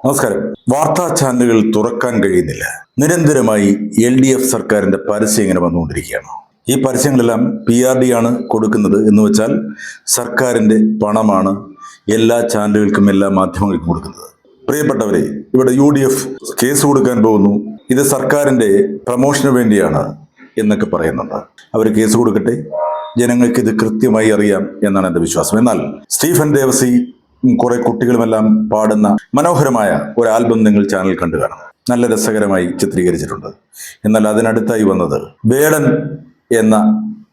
നമസ്കാരം. വാർത്താ ചാനലുകൾ തുറക്കാൻ കഴിയുന്നില്ല. നിരന്തരമായി LDF സർക്കാരിന്റെ പരസ്യം ഇങ്ങനെ വന്നുകൊണ്ടിരിക്കുകയാണ്. ഈ പരസ്യങ്ങളെല്ലാം PRD ആണ് കൊടുക്കുന്നത് എന്ന് വെച്ചാൽ സർക്കാരിന്റെ പണമാണ് എല്ലാ ചാനലുകൾക്കും എല്ലാ മാധ്യമങ്ങൾക്കും കൊടുക്കുന്നത്. പ്രിയപ്പെട്ടവരെ, ഇവിടെ UDF കേസ് കൊടുക്കാൻ പോകുന്നു, ഇത് സർക്കാരിന്റെ പ്രമോഷന് വേണ്ടിയാണ് എന്നൊക്കെ പറയുന്നുണ്ട്. അവർ കേസ് കൊടുക്കട്ടെ, ജനങ്ങൾക്ക് ഇത് കൃത്യമായി അറിയാം എന്നാണ് എൻ്റെ വിശ്വാസം. എന്നാൽ സ്റ്റീഫൻ ദേവസി കുറെ കുട്ടികളുമെല്ലാം പാടുന്ന മനോഹരമായ ഒരു ആൽബം നിങ്ങൾ ചാനൽ കണ്ടു കാണാം. നല്ല രസകരമായി ചിത്രീകരിച്ചിട്ടുണ്ട്. എന്നാൽ അതിനടുത്തായി വന്നത് വേടൻ എന്ന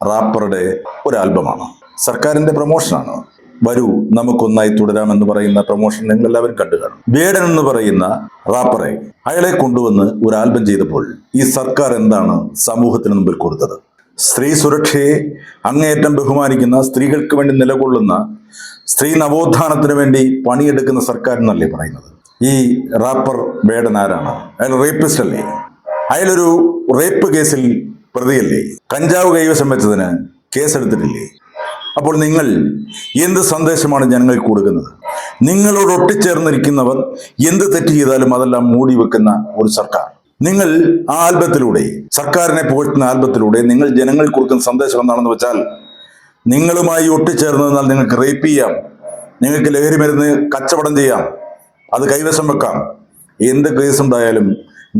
റാപ്പറുടെ ഒരു ആൽബമാണ്. സർക്കാരിന്റെ പ്രമോഷനാണ്. വരൂ നമുക്കൊന്നായി തുടരാമെന്ന് പറയുന്ന പ്രമോഷൻ നിങ്ങൾ എല്ലാവരും കണ്ടു കാണും. വേടൻ എന്ന് പറയുന്ന റാപ്പറെ അയാളെ കൊണ്ടുവന്ന് ഒരു ആൽബം ചെയ്തപ്പോൾ ഈ സർക്കാർ എന്താണ് സമൂഹത്തിന് മുമ്പിൽ കൊടുത്തത്? സ്ത്രീ സുരക്ഷയെ അങ്ങേയറ്റം ബഹുമാനിക്കുന്ന, സ്ത്രീകൾക്ക് വേണ്ടി നിലകൊള്ളുന്ന, സ്ത്രീ നവോത്ഥാനത്തിന് വേണ്ടി പണിയെടുക്കുന്ന സർക്കാർ എന്നല്ലേ പറയുന്നത്. ഈ റാപ്പർ വേടൻ ആരാണ്? അയാൾ റേപ്പിസ്റ്റ് അല്ലേ? അയാളൊരു റേപ്പ് കേസിൽ പ്രതിയല്ലേ? കഞ്ചാവ് കൈവശം വെച്ചതിന് കേസെടുത്തിട്ടില്ലേ? അപ്പോൾ നിങ്ങൾ എന്ത് സന്ദേശമാണ് ജനങ്ങൾക്ക് കൊടുക്കുന്നത്? നിങ്ങളോട് ഒട്ടിച്ചേർന്നിരിക്കുന്നവർ എന്ത് തെറ്റ് ചെയ്താലും അതെല്ലാം മൂടി വെക്കുന്ന ഒരു സർക്കാർ. നിങ്ങൾ ആ ആൽബത്തിലൂടെ, സർക്കാരിനെ പുകഴ്ത്തുന്ന ആൽബത്തിലൂടെ നിങ്ങൾ ജനങ്ങൾക്ക് കൊടുക്കുന്ന സന്ദേശം എന്താണെന്ന് വെച്ചാൽ, നിങ്ങളുമായി ഒട്ടിച്ചേർന്ന് നിന്നാൽ നിങ്ങൾക്ക് റേപ്പ് ചെയ്യാം, നിങ്ങൾക്ക് ലഹരി മരുന്ന് കച്ചവടം ചെയ്യാം, അത് കൈവശം വെക്കാം, എന്ത് കേസുണ്ടായാലും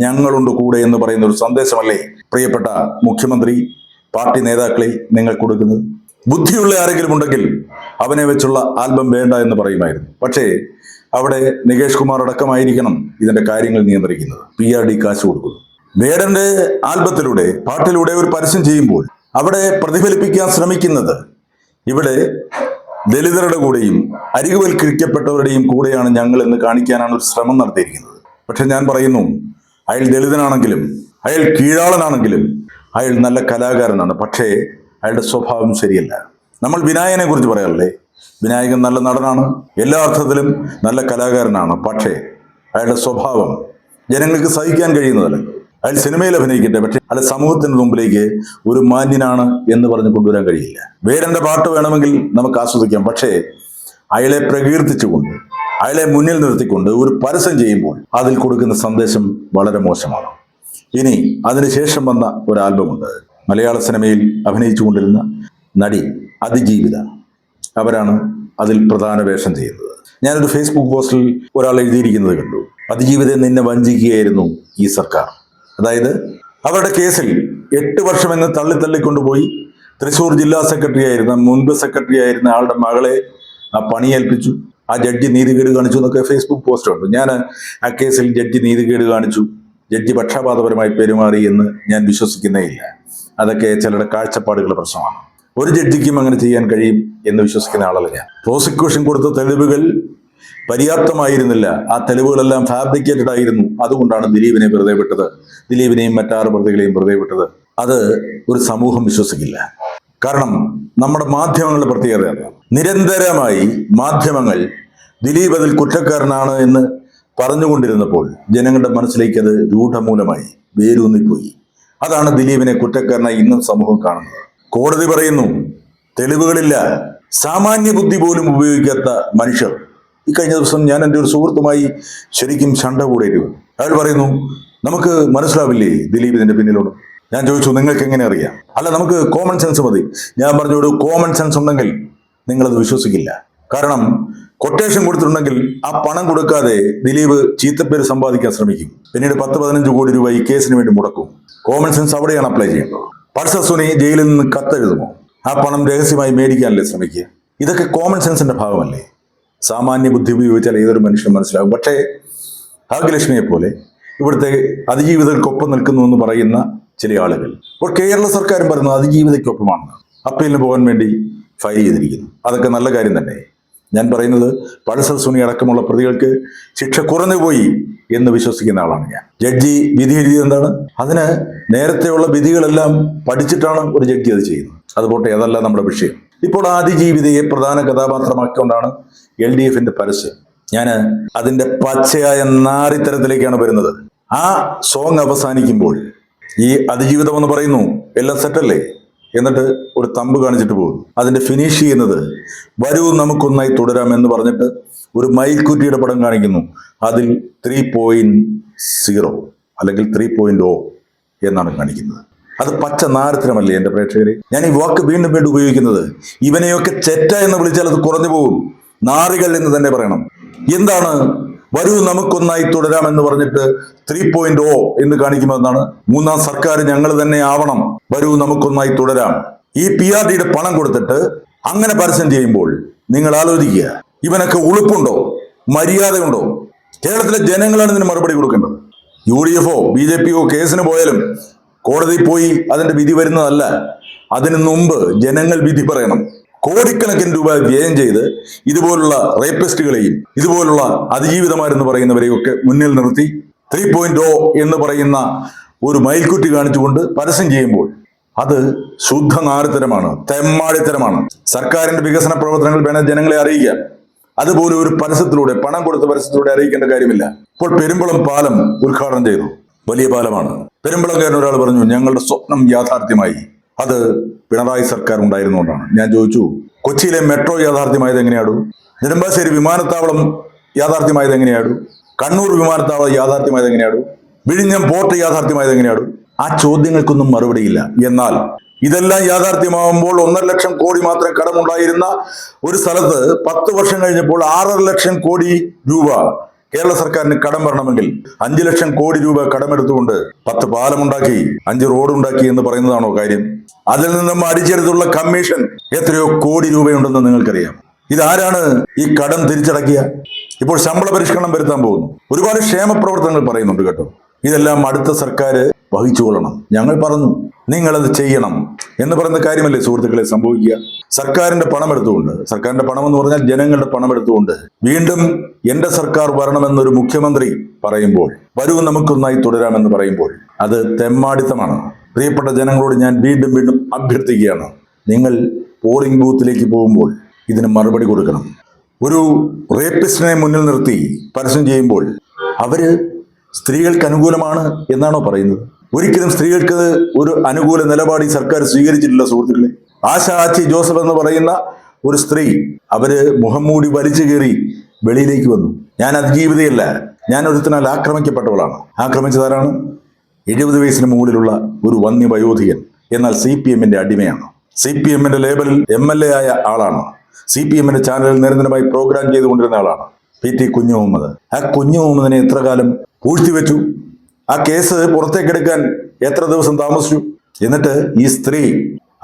ഞങ്ങളുണ്ട് കൂടെ എന്ന് പറയുന്ന ഒരു സന്ദേശമല്ലേ പ്രിയപ്പെട്ട മുഖ്യമന്ത്രി, പാർട്ടി നേതാക്കളെ നിങ്ങൾ കൊടുക്കുന്നത്? ബുദ്ധിയുള്ള ആരെങ്കിലും ഉണ്ടെങ്കിൽ അവനെ വെച്ചുള്ള ആൽബം വേണ്ട എന്ന് പറയുമായിരുന്നു. പക്ഷേ അവിടെ നികേഷ് കുമാർ അടക്കമായിരിക്കണം ഇതിന്റെ കാര്യങ്ങൾ നിയന്ത്രിക്കുന്നത്. PRD കാശ് കൊടുക്കുന്നു. വേടന്റെ ആൽബത്തിലൂടെ, പാട്ടിലൂടെ ഒരു പരസ്യം ചെയ്യുമ്പോൾ അവിടെ പ്രതിഫലിപ്പിക്കാൻ ശ്രമിക്കുന്നത് ഇവിടെ ദലിതരുടെ കൂടെയും അരികുവൽക്കരിക്കപ്പെട്ടവരുടെയും കൂടെയാണ് ഞങ്ങൾ എന്ന് കാണിക്കാനാണ് ഒരു ശ്രമം നടത്തിയിരിക്കുന്നത്. പക്ഷെ ഞാൻ പറയുന്നു, അയാൾ ദലിതനാണെങ്കിലും അയാൾ കീഴാളനാണെങ്കിലും അയാൾ നല്ല കലാകാരനാണ്. പക്ഷേ അയാളുടെ സ്വഭാവം ശരിയല്ല. നമ്മൾ വിനായകനെ കുറിച്ച് പറയാറില്ലേ? വിനായകൻ നല്ല നടനാണ്, എല്ലാ അർത്ഥത്തിലും നല്ല കലാകാരനാണ്. പക്ഷേ അയാളുടെ സ്വഭാവം ജനങ്ങൾക്ക് സഹിക്കാൻ കഴിയുന്നതല്ല. അയാൾ സിനിമയിൽ അഭിനയിക്കട്ടെ, പക്ഷെ അയാൾ സമൂഹത്തിന് മുമ്പിലേക്ക് ഒരു മാന്യനാണ് എന്ന് പറഞ്ഞ് കൊണ്ടുവരാൻ കഴിയില്ല. വേടന്റെ പാട്ട് വേണമെങ്കിൽ നമുക്ക് ആസ്വദിക്കാം, പക്ഷേ അയാളെ പ്രകീർത്തിച്ചുകൊണ്ട്, അയാളെ മുന്നിൽ നിർത്തിക്കൊണ്ട് ഒരു പരസ്യം ചെയ്യുമ്പോൾ അതിൽ കൊടുക്കുന്ന സന്ദേശം വളരെ മോശമാണ്. ഇനി അതിനുശേഷം വന്ന ഒരു ആൽബമുണ്ട്. മലയാള സിനിമയിൽ അഭിനയിച്ചു കൊണ്ടിരുന്ന നടി അതിജീവിത, അവരാണ് അതിൽ പ്രധാന വേഷം ചെയ്യുന്നത്. ഞാനൊരു ഫേസ്ബുക്ക് പോസ്റ്റിൽ ഒരാൾ എഴുതിയിരിക്കുന്നത് കണ്ടു, അതിജീവിതയെ നിന്നെ വഞ്ചിക്കുകയായിരുന്നു ഈ സർക്കാർ. അതായത് അവരുടെ കേസിൽ 8 വർഷമെന്ന് തള്ളിക്കൊണ്ടുപോയി തൃശ്ശൂർ ജില്ലാ സെക്രട്ടറി ആയിരുന്ന, മുൻപ് സെക്രട്ടറി ആയിരുന്ന ആളുടെ മകളെ ആ പണിയേൽപ്പിച്ചു. ആ ജഡ്ജി നീതികേട് കാണിച്ചു എന്നൊക്കെ ഫേസ്ബുക്ക് പോസ്റ്റ് ഉണ്ട്. ഞാൻ ആ കേസിൽ ജഡ്ജി നീതികേട് കാണിച്ചു, ജഡ്ജി പക്ഷപാതപരമായി പെരുമാറി എന്ന് ഞാൻ വിശ്വസിക്കുന്നേ ഇല്ല. അതൊക്കെ ചിലരുടെ കാഴ്ചപ്പാടുകളുടെ പ്രശ്നമാണ്. ഒരു ജഡ്ജിക്കും അങ്ങനെ ചെയ്യാൻ കഴിയും എന്ന് വിശ്വസിക്കുന്ന ആളല്ല ഞാൻ. പ്രോസിക്യൂഷൻ കൊടുത്ത തെളിവുകൾ പര്യാപ്തമായിരുന്നില്ല. ആ തെളിവുകളെല്ലാം ഫാബ്രിക്കേറ്റഡ് ആയിരുന്നു. അതുകൊണ്ടാണ് ദിലീപിനെ വെറുതെ വിട്ടത്, ദിലീപിനെയും മറ്റാറ് പ്രതികളെയും വെറുതെ വിട്ടത്. അത് ഒരു സമൂഹം വിശ്വസിക്കില്ല. കാരണം നമ്മുടെ മാധ്യമങ്ങളുടെ പ്രത്യേകതയാണ്, നിരന്തരമായി മാധ്യമങ്ങൾ ദിലീപ് അതിൽ കുറ്റക്കാരനാണ് എന്ന് പറഞ്ഞുകൊണ്ടിരുന്നപ്പോൾ ജനങ്ങളുടെ മനസ്സിലേക്ക് അത് രൂഢമൂലമായി വേരൂന്നിപ്പോയി. അതാണ് ദിലീപിനെ കുറ്റക്കാരനായി ഇന്നും സമൂഹം കാണുന്നത്. കോടതി പറയുന്നു തെളിവുകളില്ല, സാമാന്യ ബുദ്ധി പോലും ഉപയോഗിക്കാത്ത മനുഷ്യർ. ഈ കഴിഞ്ഞ ദിവസം ഞാൻ എൻ്റെ ഒരു സുഹൃത്തുമായി ശരിക്കും ശണ്ട കൂടിയിരുന്നു. അയാൾ പറയുന്നു, നമുക്ക് മനസ്സിലാവില്ലേ ദിലീപ് ഇതിന്റെ പിന്നിലോട്? ഞാൻ ചോദിച്ചു, നിങ്ങൾക്ക് എങ്ങനെ അറിയാം? അല്ല, നമുക്ക് കോമൺ സെൻസ് മതി. ഞാൻ പറഞ്ഞു, ഒരു കോമൺ സെൻസ് ഉണ്ടെങ്കിൽ നിങ്ങളത് വിശ്വസിക്കില്ല. കാരണം കൊട്ടേഷൻ കൊടുത്തിട്ടുണ്ടെങ്കിൽ ആ പണം കൊടുക്കാതെ ദിലീപ് ചീത്തപ്പേര് സമ്പാദിക്കാൻ ശ്രമിക്കും. പിന്നീട് 10-15 കോടി രൂപ ഈ കേസിന് വേണ്ടി മുടക്കും. കോമൺ സെൻസ് അവിടെയാണ് അപ്ലൈ ചെയ്യുന്നത്. പൾസർ സുനി ജയിലിൽ നിന്ന് കത്തെഴുതുമോ? ആ പണം രഹസ്യമായി മേടിക്കാനല്ലേ ശ്രമിക്കുക? ഇതൊക്കെ കോമൺ സെൻസിന്റെ ഭാഗമല്ലേ? സാമാന്യ ബുദ്ധി ഉപയോഗിച്ചാൽ ഏതൊരു മനുഷ്യനും മനസ്സിലാകും. പക്ഷേ ഭാഗ്യലക്ഷ്മിയെ പോലെ ഇവിടുത്തെ അതിജീവിതർക്കൊപ്പം നിൽക്കുന്നു എന്ന് പറയുന്ന ചില ആളുകൾ, ഇപ്പോൾ കേരള സർക്കാരും പറയുന്നത് അതിജീവിതയ്ക്കൊപ്പമാണ്. അപ്പീലിന് പോകാൻ വേണ്ടി ഫയൽ ചെയ്തിരിക്കുന്നു. അതൊക്കെ നല്ല കാര്യം തന്നെ. ഞാൻ പറയുന്നത് പൾസർ സുനി അടക്കമുള്ള പ്രതികൾക്ക് ശിക്ഷ കുറഞ്ഞുപോയി എന്ന് വിശ്വസിക്കുന്ന ആളാണ് ഞാൻ. ജഡ്ജി വിധി എഴുതിയത് എന്താണ്? അതിന് നേരത്തെയുള്ള വിധികളെല്ലാം പഠിച്ചിട്ടാണ് ഒരു ജഡ്ജി അത് ചെയ്യുന്നത്. അതുപോട്ടെ, അതല്ല നമ്മുടെ വിഷയം. ഇപ്പോൾ അതിജീവിതയെ പ്രധാന കഥാപാത്രമാക്കിക്കൊണ്ടാണ് LDFന്റെ പരസ്യം. ഞാൻ അതിന്റെ പച്ചയായ നാറിത്തരത്തിലേക്കാണ് വരുന്നത്. ആ സോങ് അവസാനിക്കുമ്പോൾ ഈ അതിജീവിതം എന്ന് പറയുന്നു, എല്ലാം സെറ്റല്ലേ, എന്നിട്ട് ഒരു തമ്പ് കാണിച്ചിട്ട് പോകും. അതിന്റെ ഫിനിഷ് ചെയ്യുന്നത് വരൂ നമുക്കൊന്നായി തുടരാം എന്ന് പറഞ്ഞിട്ട് ഒരു മയിൽക്കുറ്റിയുടെ പടം കാണിക്കുന്നു. അതിൽ 3.0 അല്ലെങ്കിൽ 3.0 എന്നാണ് കാണിക്കുന്നത്. അത് പച്ച നാരത്തിനമല്ലേ എൻ്റെ പ്രേക്ഷകരെ? ഞാൻ ഈ വാക്ക് വീണ്ടും വീണ്ടും ഉപയോഗിക്കുന്നത്. ഇവനെയൊക്കെ ചെറ്റ എന്ന് വിളിച്ചാൽ അത് കുറഞ്ഞു പോകും. നാറികൾ എന്ന് തന്നെ പറയണം. എന്താണ് വരൂ നമുക്കൊന്നായി തുടരാമെന്ന് പറഞ്ഞിട്ട് 3.0 എന്ന് കാണിക്കുമെന്നാണ്? മൂന്നാം സർക്കാർ ഞങ്ങൾ തന്നെ ആവണം, വരൂ നമുക്കൊന്നായി തുടരാം. ഈ PRDയുടെ പണം കൊടുത്തിട്ട് അങ്ങനെ പരസ്യം ചെയ്യുമ്പോൾ നിങ്ങൾ ആലോചിക്കുക, ഇവനൊക്കെ ഉളുപ്പുണ്ടോ? മര്യാദയുണ്ടോ? കേരളത്തിലെ ജനങ്ങളാണ് ഇതിന് മറുപടി കൊടുക്കേണ്ടത്. UDF BJP കേസിന് പോയാലും കോടതി പോയി അതിന്റെ വിധി വരുന്നതല്ല. അതിനു മുമ്പ് ജനങ്ങൾ വിധി പറയണം. കോടിക്കണക്കിന് രൂപ വ്യയം ചെയ്ത് ഇതുപോലുള്ള റേപ്പിസ്റ്റുകളെയും ഇതുപോലുള്ള അതിജീവിതമാരെന്ന് പറയുന്നവരെയൊക്കെ മുന്നിൽ നിർത്തി 3.0 എന്ന് പറയുന്ന ഒരു മയിൽക്കുറ്റി കാണിച്ചുകൊണ്ട് പരസ്യം ചെയ്യുമ്പോൾ അത് ശുദ്ധ നാരിത്തരമാണ്, തെമ്മാടിത്തരമാണ്. സർക്കാരിന്റെ വികസന പ്രവർത്തനങ്ങൾ വേണം ജനങ്ങളെ അറിയിക്കാൻ. അതുപോലെ ഒരു പരസ്യത്തിലൂടെ, പണം കൊടുത്ത പരസ്യത്തിലൂടെ അറിയിക്കേണ്ട കാര്യമില്ല. ഇപ്പോൾ പെരുമ്പളം പാലം ഉദ്ഘാടനം ചെയ്തു. വലിയ പാലമാണ്. പെരുമ്പളംകാരൻ ഒരാൾ പറഞ്ഞു, ഞങ്ങളുടെ സ്വപ്നം യാഥാർത്ഥ്യമായി. അത് പിണറായി സർക്കാർ ഉണ്ടായിരുന്നുകൊണ്ടാണ്. ഞാൻ ചോദിച്ചു, കൊച്ചിയിലെ മെട്രോ യാഥാർത്ഥ്യമായത് എങ്ങനെയാടു? നെടുമ്പാശ്ശേരി വിമാനത്താവളം യാഥാർത്ഥ്യമായത് എങ്ങനെയാടു? കണ്ണൂർ വിമാനത്താവളം യാഥാർത്ഥ്യമായത് എങ്ങനെയാടു? വിഴിഞ്ഞം പോർട്ട് യാഥാർത്ഥ്യമായത് എങ്ങനെയാടു? ആ ചോദ്യങ്ങൾക്കൊന്നും മറുപടിയില്ല. എന്നാൽ ഇതെല്ലാം യാഥാർത്ഥ്യമാകുമ്പോൾ 1.5 ലക്ഷം കോടി മാത്രം കടമുണ്ടായിരുന്ന ഒരു സ്ഥലത്ത് 10 വർഷം കഴിഞ്ഞപ്പോൾ 6.5 ലക്ഷം കോടി രൂപ കേരള സർക്കാരിന് കടം വരണമെങ്കിൽ 5 ലക്ഷം കോടി രൂപ കടമെടുത്തുകൊണ്ട് 10 പാലമുണ്ടാക്കി, 5 റോഡുണ്ടാക്കി എന്ന് പറയുന്നതാണോ കാര്യം? അതിൽ നിന്നും അടിച്ചെടുത്തുള്ള കമ്മീഷൻ എത്രയോ കോടി രൂപയുണ്ടെന്ന് നിങ്ങൾക്കറിയാം. ഇതാരാണ് ഈ കടം തിരിച്ചടക്കിയ? ഇപ്പോൾ ശമ്പള പരിഷ്കരണം വരുത്താൻ പോകുന്നു. ഒരുപാട് ക്ഷേമ പ്രവർത്തനങ്ങൾ പറയുന്നുണ്ട് കേട്ടോ. ഇതെല്ലാം അടുത്ത സർക്കാർ വഹിച്ചുകൊള്ളണം. ഞങ്ങൾ പറഞ്ഞു, നിങ്ങളത് ചെയ്യണം എന്ന് പറയുന്ന കാര്യമല്ലേ സുഹൃത്തുക്കളെ സംഭവിക്കുക? സർക്കാരിന്റെ പണം എടുത്തുകൊണ്ട്, സർക്കാരിന്റെ പണം എന്ന് പറഞ്ഞാൽ ജനങ്ങളുടെ പണം എടുത്തുകൊണ്ട് വീണ്ടും എന്റെ സർക്കാർ വരണമെന്നൊരു മുഖ്യമന്ത്രി പറയുമ്പോൾ, വരൂ നമുക്കൊന്നായി തുടരാമെന്ന് പറയുമ്പോൾ അത് തെമ്മാടിത്തമാണ്. പ്രിയപ്പെട്ട ജനങ്ങളോട് ഞാൻ വീണ്ടും വീണ്ടും അഭ്യർത്ഥിക്കുകയാണ്, നിങ്ങൾ പോളിംഗ് ബൂത്തിലേക്ക് പോകുമ്പോൾ ഇതിന് മറുപടി കൊടുക്കണം. ഒരു റേപ്പിസ്റ്റിനെ മുന്നിൽ നിർത്തി പരസ്യം ചെയ്യുമ്പോൾ അവര് സ്ത്രീകൾക്ക് അനുകൂലമാണ് എന്നാണോ പറയുന്നത്? ഒരിക്കലും സ്ത്രീകൾക്ക് ഒരു അനുകൂല നിലപാട് ഈ സർക്കാർ സ്വീകരിച്ചിട്ടില്ല സുഹൃത്തുക്കളെ. ആശാച്ചി ജോസഫ് എന്ന് പറയുന്ന ഒരു സ്ത്രീ, അവര് മുഖം മൂടി വലിച്ചു കയറി വെളിയിലേക്ക് വന്നു. ഞാൻ അതിജീവിതയല്ല, ഞാൻ ഒരുത്തനാൽ ആക്രമിക്കപ്പെട്ടവളാണ്. ആക്രമിച്ചതാരാണ്? 70 വയസ്സിന് മുകളിലുള്ള ഒരു വന്യ വയോധികൻ. എന്നാൽ CPMന്റെ അടിമയാണ്. CPMന്റെ ലേബലിൽ MLA ആയ ആളാണ്. CPMന്റെ ചാനലിൽ നിരന്തരമായി പ്രോഗ്രാം ചെയ്തുകൊണ്ടിരുന്ന ആളാണ് PT കുഞ്ഞു മുഹമ്മദ്. ആ കുഞ്ഞു മുഹമ്മദിനെ എത്ര കാലം പൂഴ്ത്തിവെച്ചു? ആ കേസ് പുറത്തേക്കെടുക്കാൻ എത്ര ദിവസം താമസിച്ചു? എന്നിട്ട് ഈ സ്ത്രീ,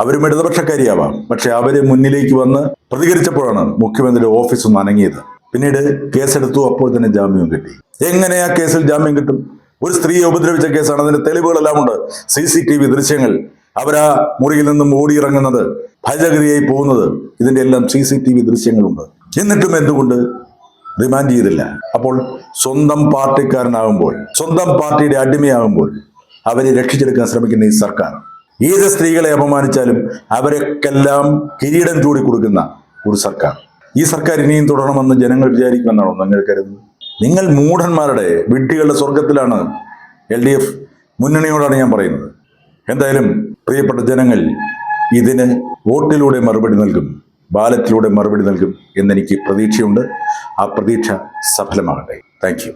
അവരും ഇടതുപക്ഷക്കാരിയാവാം, പക്ഷെ അവര് മുന്നിലേക്ക് വന്ന് പ്രതികരിച്ചപ്പോഴാണ് മുഖ്യമന്ത്രിയുടെ ഓഫീസ് ഒന്ന് അനങ്ങിയത്. പിന്നീട് കേസെടുത്തു, അപ്പോൾ തന്നെ ജാമ്യവും കിട്ടി. എങ്ങനെ ആ കേസിൽ ജാമ്യം കിട്ടും? ഒരു സ്ത്രീയെ ഉപദ്രവിച്ച കേസാണ്, അതിന്റെ തെളിവുകളെല്ലാം ഉണ്ട്. CCTV ദൃശ്യങ്ങൾ, അവരാ മുറിയിൽ നിന്നും ഓടിയിറങ്ങുന്നത്, ഭജഗതിയായി പോകുന്നത്, ഇതിന്റെ എല്ലാം CCTV ദൃശ്യങ്ങളുണ്ട്. എന്നിട്ടും എന്തുകൊണ്ട് റിമാൻഡ് ചെയ്തില്ല? അപ്പോൾ സ്വന്തം പാർട്ടിക്കാരനാകുമ്പോൾ, സ്വന്തം പാർട്ടിയുടെ അടിമയാകുമ്പോൾ അവരെ രക്ഷിച്ചെടുക്കാൻ ശ്രമിക്കുന്ന ഈ സർക്കാർ, ഏത് സ്ത്രീകളെ അപമാനിച്ചാലും അവരെക്കെല്ലാം കിരീടം ചൂടി കൊടുക്കുന്ന ഒരു സർക്കാർ. ഈ സർക്കാർ ഇനിയും തുടരണമെന്ന് ജനങ്ങൾ വിചാരിക്കുമെന്നാണോ നിങ്ങൾ കരുതുന്നത്? നിങ്ങൾ മൂഢന്മാരുടെ, വിഡ്ഢികളുടെ സ്വർഗത്തിലാണ്. LDF മുന്നണിയോടാണ് ഞാൻ പറയുന്നത്. എന്തായാലും പ്രിയപ്പെട്ട ജനങ്ങൾ ഇതിന് വോട്ടിലൂടെ മറുപടി നൽകും, ബാലറ്റിലൂടെ മറുപടി നൽകും എന്നെനിക്ക് പ്രതീക്ഷയുണ്ട്. ആ പ്രതീക്ഷ സഫലമാകട്ടെ. Thank you.